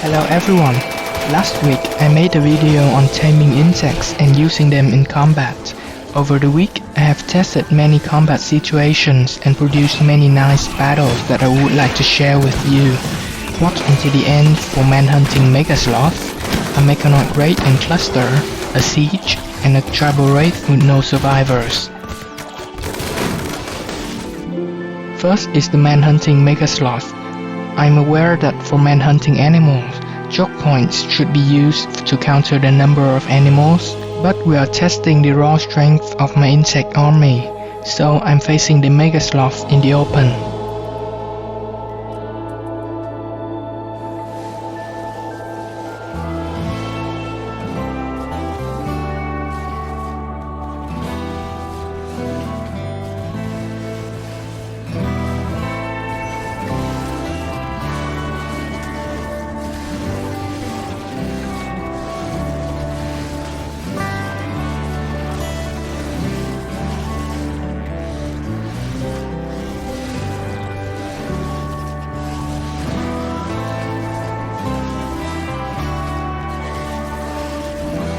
Hello everyone! Last week I made a video on taming insects and using them in combat. Over the week I have tested many combat situations and produced many nice battles that I would like to share with you. Watch until the end for manhunting Megasloth, a Mechanoid raid and cluster, a siege, and a tribal raid with no survivors. First is the manhunting Megasloth. I'm aware that for manhunting animals, choke points should be used to counter the number of animals, but we are testing the raw strength of my insect army, so I'm facing the Megasloth in the open.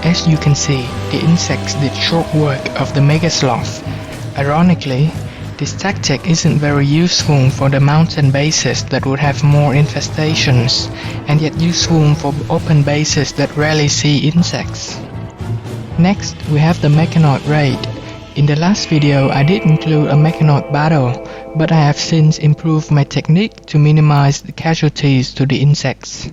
As you can see, the insects did short work of the Megasloth. Ironically, this tactic isn't very useful for the mountain bases that would have more infestations, and yet useful for open bases that rarely see insects. Next, we have the Mechanoid raid. In the last video I did include a Mechanoid battle, but I have since improved my technique to minimize the casualties to the insects.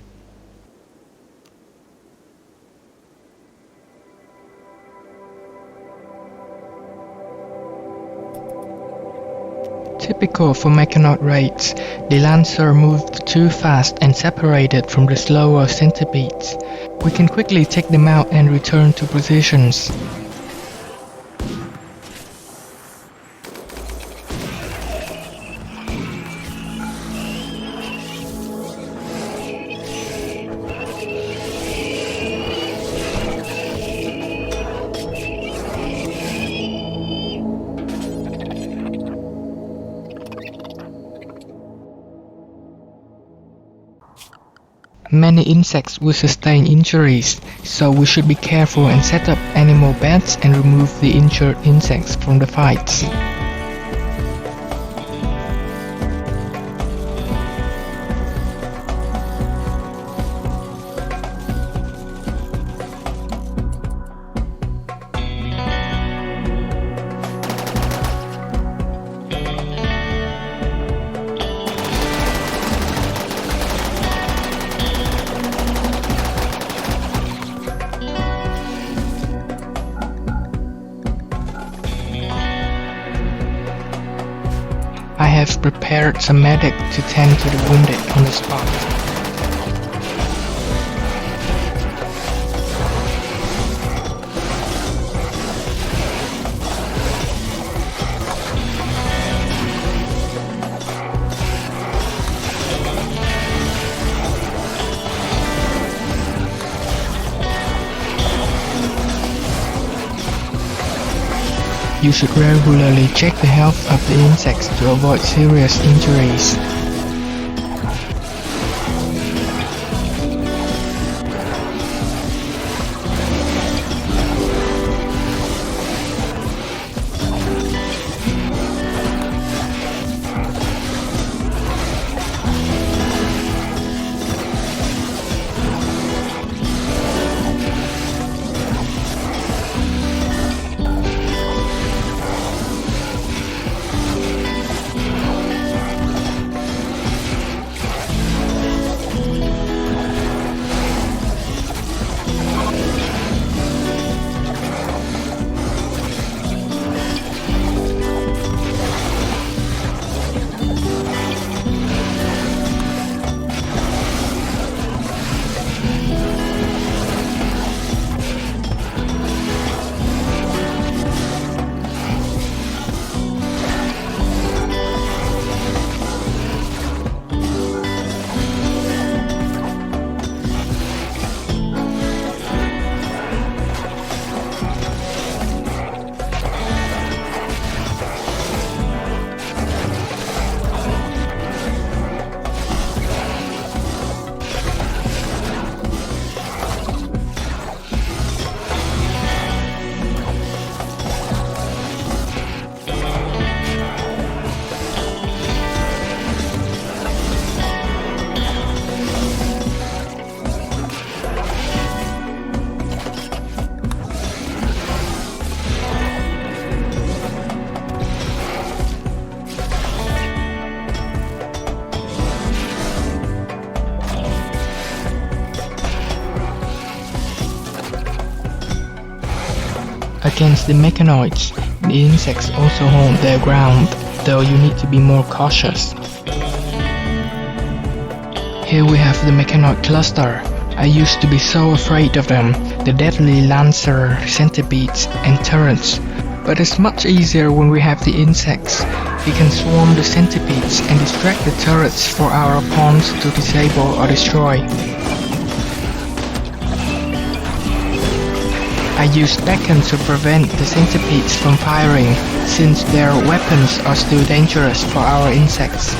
Typical for Mechanoid raids, the Lancer moved too fast and separated from the slower centipedes. We can quickly take them out and return to positions. Many insects will sustain injuries, so we should be careful and set up animal beds and remove the injured insects from the fights. I have prepared some medic to tend to the wounded on the spot. You should regularly check the health of the insects to avoid serious injuries. Against the mechanoids, the insects also hold their ground, though you need to be more cautious. Here we have the mechanoid cluster. I used to be so afraid of them, the deadly lancer, centipedes and turrets. But it's much easier when we have the insects. We can swarm the centipedes and distract the turrets for our opponents to disable or destroy. I use beacon to prevent the centipedes from firing, since their weapons are still dangerous for our insects.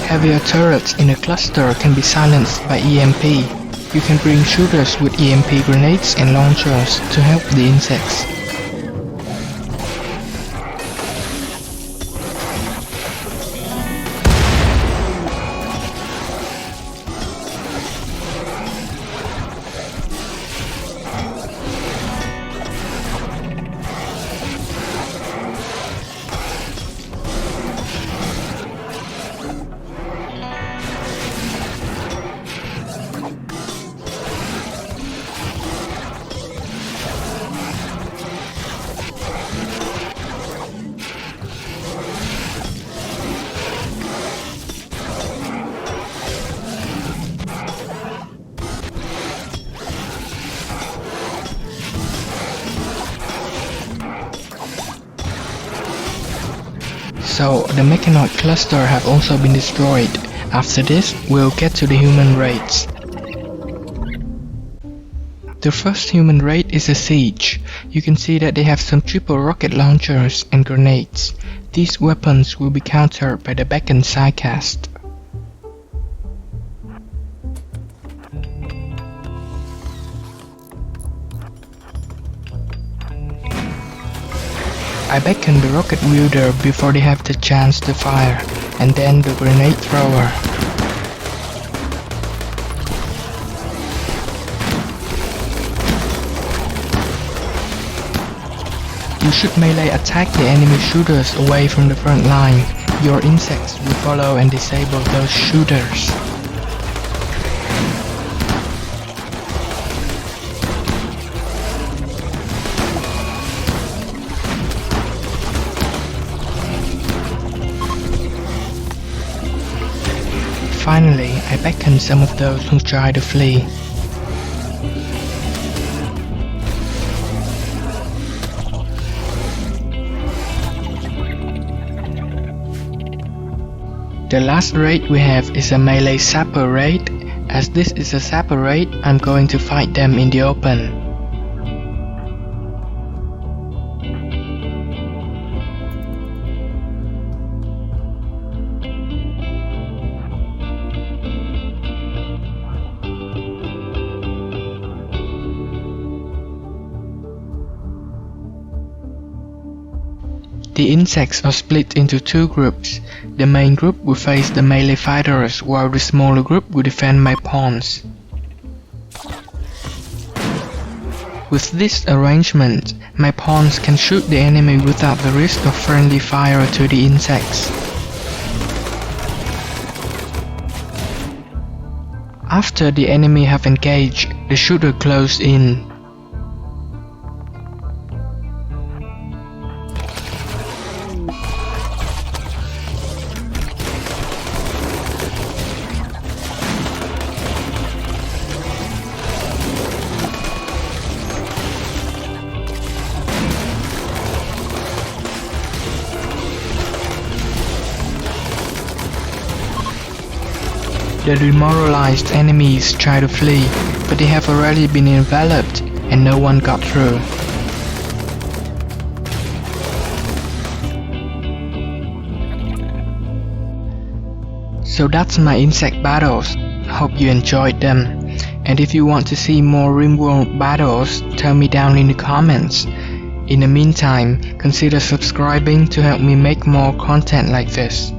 Heavier turrets in a cluster can be silenced by EMP. You can bring shooters with EMP grenades and launchers to help the insects. So the mechanoid cluster have also been destroyed. After this, we'll get to the human raids. The first human raid is a siege. You can see that they have some triple rocket launchers and grenades. These weapons will be countered by the beacon sidecast. I beckon the rocket wielder before they have the chance to fire, and then the grenade thrower. You should melee attack the enemy shooters away from the front line. Your insects will follow and disable those shooters. Finally, I beckon some of those who try to flee. The last raid we have is a melee sapper raid. As this is a sapper raid, I'm going to fight them in the open. The insects are split into two groups. The main group will face the melee fighters, while the smaller group will defend my pawns. With this arrangement, my pawns can shoot the enemy without the risk of friendly fire to the insects. After the enemy have engaged, the shooter close in. The demoralized enemies try to flee, but they have already been enveloped and no one got through. So that's my insect battles. Hope you enjoyed them. And if you want to see more RimWorld battles, tell me down in the comments. In the meantime, consider subscribing to help me make more content like this.